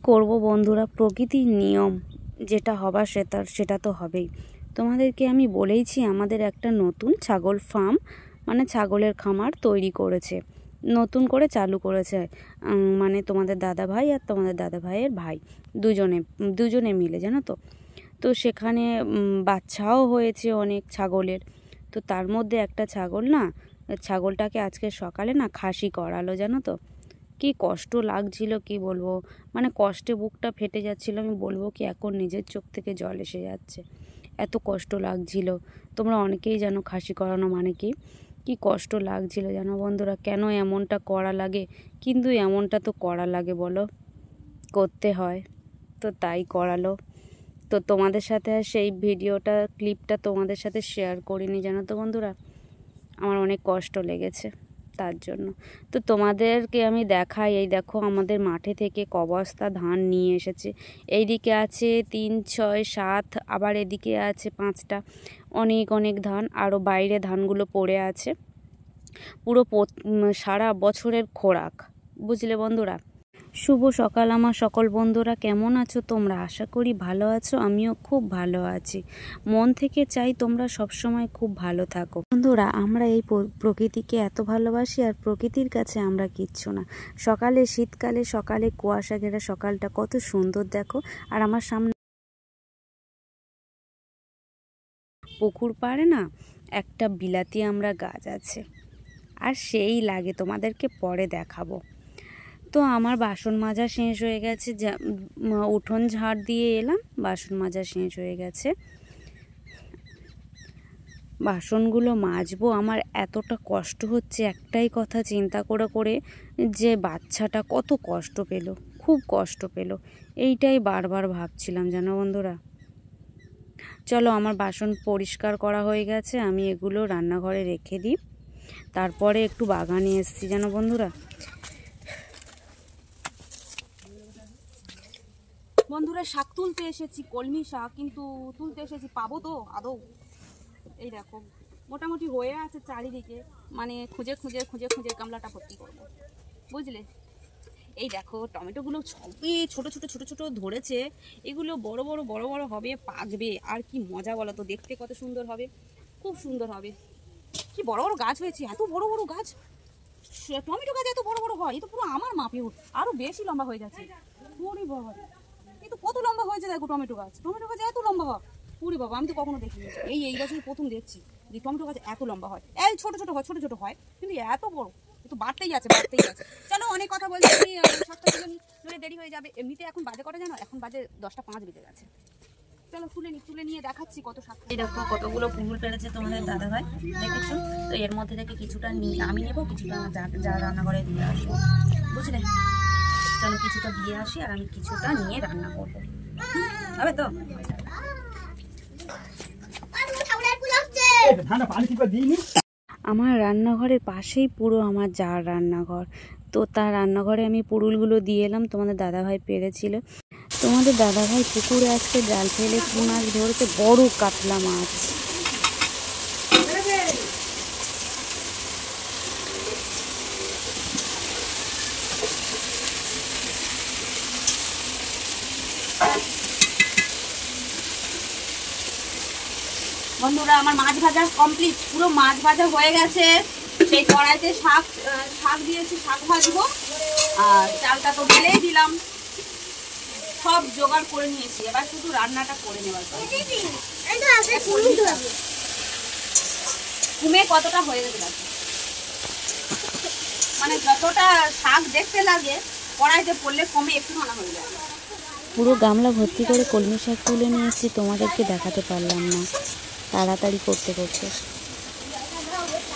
করব বন্ধুরা, প্রকৃতির নিয়ম যেটা হবার সেটা তো হবেই। তোমাদেরকে আমি বলেইছি আমাদের একটা নতুন ছাগল ফার্ম মানে ছাগলের খামার তৈরি করেছে, নতুন করে চালু করেছে। মানে তোমাদের দাদা ভাই আর তোমাদের দাদা ভাইয়ের ভাই দুজনে মিলে, জানো তো। তো সেখানে বাচ্চাও হয়েছে অনেক ছাগলের। তো তার মধ্যে একটা ছাগলটাকে আজকে সকালে খাসি করালো, জানো তো। কি কষ্ট লাগছিল কি বলবো, মানে কষ্টে বুকটা ফেটে যাচ্ছিল। আমি বলবো কি, এখন নিজের চোখ থেকে জল এসে যাচ্ছে, এত কষ্ট লাগছিল। তোমরা অনেকেই জানো খাসি করানো মানে কি কষ্ট লাগছিল জানো বন্ধুরা। কেন এমনটা করা লাগে, কিন্তু এমনটা তো করা লাগে বলো, করতে হয়, তো তাই করালো। তো তোমাদের সাথে সেই ক্লিপটা তোমাদের সাথে শেয়ার করিনি, জানো তো বন্ধুরা। আমার অনেক কষ্ট লেগেছে তার জন্য। তো তোমাদেরকে আমি দেখাই, এই দেখো আমাদের মাঠে থেকে ক বস্তা ধান নিয়ে এসেছে। এইদিকে আছে 3, 6, 7, আবার এদিকে আছে 5টা, অনেক ধান। আরও বাইরে ধানগুলো পড়ে আছে, পুরো সারা বছরের খোরাক, বুঝলে বন্ধুরা। শুভ সকাল আমার সকল বন্ধুরা, কেমন আছো তোমরা? আশা করি ভালো আছো, আমিও খুব ভালো আছি। মন থেকে চাই তোমরা সবসময় খুব ভালো থাকো বন্ধুরা। আমরা এই প্রকৃতিকে এত ভালোবাসি, আর প্রকৃতির কাছে আমরা কিচ্ছু না। শীতকালে কুয়াশা ঘেরা সকালটা কত সুন্দর দেখো। আর আমার সামনে পুকুর পাড়ে একটা বিলাতি আমরা গাছ আছে, আর সেই লাগে, তোমাদেরকে পরে দেখাবো। তো আমার বাসন মাজা শেষ হয়ে গেছে, উঠোন ঝাড় দিয়ে এলাম, বাসন মাজা শেষ হয়ে গেছে। বাসনগুলো মাজবো। আমার এতটা কষ্ট হচ্ছে একটাই কথা চিন্তা করে যে বাচ্চাটা কত কষ্ট পেল, খুব কষ্ট পেল, এইটাই বারবার ভাবছিলাম, জানো বন্ধুরা। চলো, আমার বাসন পরিষ্কার করা হয়ে গেছে, আমি এগুলো রান্নাঘরে রেখে দিই। তারপরে একটু বাগানে এসেছি, জানো বন্ধুরা। শাক তুলতে এসেছি, কলমি শাক, কিন্তু তুলতে এসেছি, পাবো তো আদৌ? এই দেখো মোটামুটি হয়ে আছে চারিদিকে, মানে খুঁজে গামলাটা ভর্তি করবো, বুঝলে। এই দেখো টমেটোগুলো সবই ছোট ছোট ধরেছে। এগুলো বড় বড় হবে, পাকবে, আর কি মজা বলো তো। দেখতে কত সুন্দর হবে, খুব সুন্দর হবে। কি বড় গাছ হয়েছে, এত বড় গাছ, টমেটো গাছ এত বড় হয়। এ তো পুরো আমার মাপে আরো বেশি লম্বা হয়ে যাচ্ছে। ওরে বাবা, কিন্তু কত লম্বা হয়েছে দেখো টমেটো গাছ এত লম্বা হয়। ওরে বাবা, আমি তো কখনো দেখিনি, এই বছর প্রথম দেখছি যে টমেটো গাছ এত লম্বা হয়। এই ছোট ছোট হয়, কিন্তু এত বড়, তো বাড়তেই আছে। চলো, অনেক কথা বলছি, দেরি হয়ে যাবে। এমনিতে এখন বাজে কটা জানো? এখন বাজে 10টা 5 বেজে গেছে। চলো তুলে নিয়ে দেখাচ্ছি কত শাক। এই দেখো কতগুলো ফুল পেরেছে তোমাদের দাদা ভাই, দেখেছো তো। এর মধ্যে থেকে কিছুটা আমি নেবো, কিছুটা আমার যা রান্নাঘরে দিয়ে আসবো, বুঝলে। চলো কিছুটা দিয়ে আসি, আর আমি কিছুটা নিয়ে রান্না করবো, হবে তো। আমার রান্নাঘরের পাশেই পুরো আমার যার রান্নাঘর, তো তার রান্নাঘরে আমি পুরুলগুলো দিয়ে এলাম। তোমাদের দাদাভাই পেরেছিল, তোমাদের দাদাভাই পুকুরে আজকে জাল ফেলে কি মাছ ধরেছে, বড় কাতলা মাছ। বন্ধুরা, আমার মাছ ভাজা কমপ্লিট, পুরো মাছ ভাজা হয়ে গেছে। সেই কড়াইতে শাক দিয়েছি, শাক ভাজবো, আর চালটা তো ঢেলেই দিলাম। সব জোগাড় করে নিয়েছি, এবার শুধু রান্নাটা করে নেওয়ার পর। কুমে কতটা হয়ে গেছে, মানে যতটা শাক দেখতে লাগে কড়াইতে পড়লে কমে একটু ভালো হয়ে যায়। পুরো গামলা ভর্তি করে কলমি শাক তুলে নিয়ে এসেছি, তোমাদেরকে দেখাতে পারলাম না তাড়াতাড়ি করতে।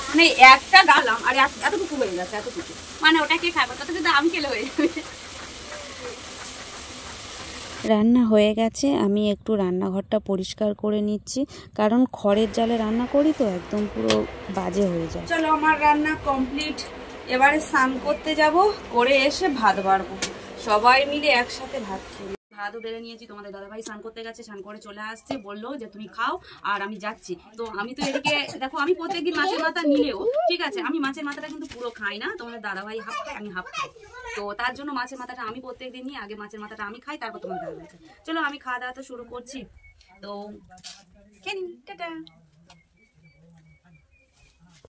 মানে একটা গালাম আর এতটুকু হয়ে গেছে, এতটুকু, মানে ওটাকে খাবো, তাতে কিন্তু আম খেলে হয়ে যাবে। রান্না হয়ে গেছে, আমি একটু রান্নাঘরটা পরিষ্কার করে নিচ্ছি, কারণ খড়ের জালে রান্না করি তো একদম পুরো বাজে হয়ে যায়। চলো, আমার রান্না কমপ্লিট, এবারে স্নান করতে যাব, করে এসে ভাত বাড়বো, সবাই মিলে একসাথে ভাত খেয়ে। ভাতও বেড়ে নিয়েছি, তোমাদের দাদাভাই স্নান করতে গেছে, স্নান করে চলে আসছে, বললো যে তুমি খাও আর আমি যাচ্ছি। তো আমি তো এদিকে দেখো, আমি প্রত্যেকদিন মাছের মাথা নিলেও ঠিক আছে, আমি মাছের মাথাটা কিন্তু পুরো খাই না, তোমাদের দাদাভাই হাফ খায়, আমি হাফ খাই। তো তার জন্য মাছের মাথাটা আমি প্রত্যেকদিন নিই, আগে মাছের মাথাটা আমি খাই, তারপর তোমাদের দাদাভাই খাই। চলো আমি খাওয়া দাওয়া তো শুরু করছি, তো খেয়ে নিন, টাটা।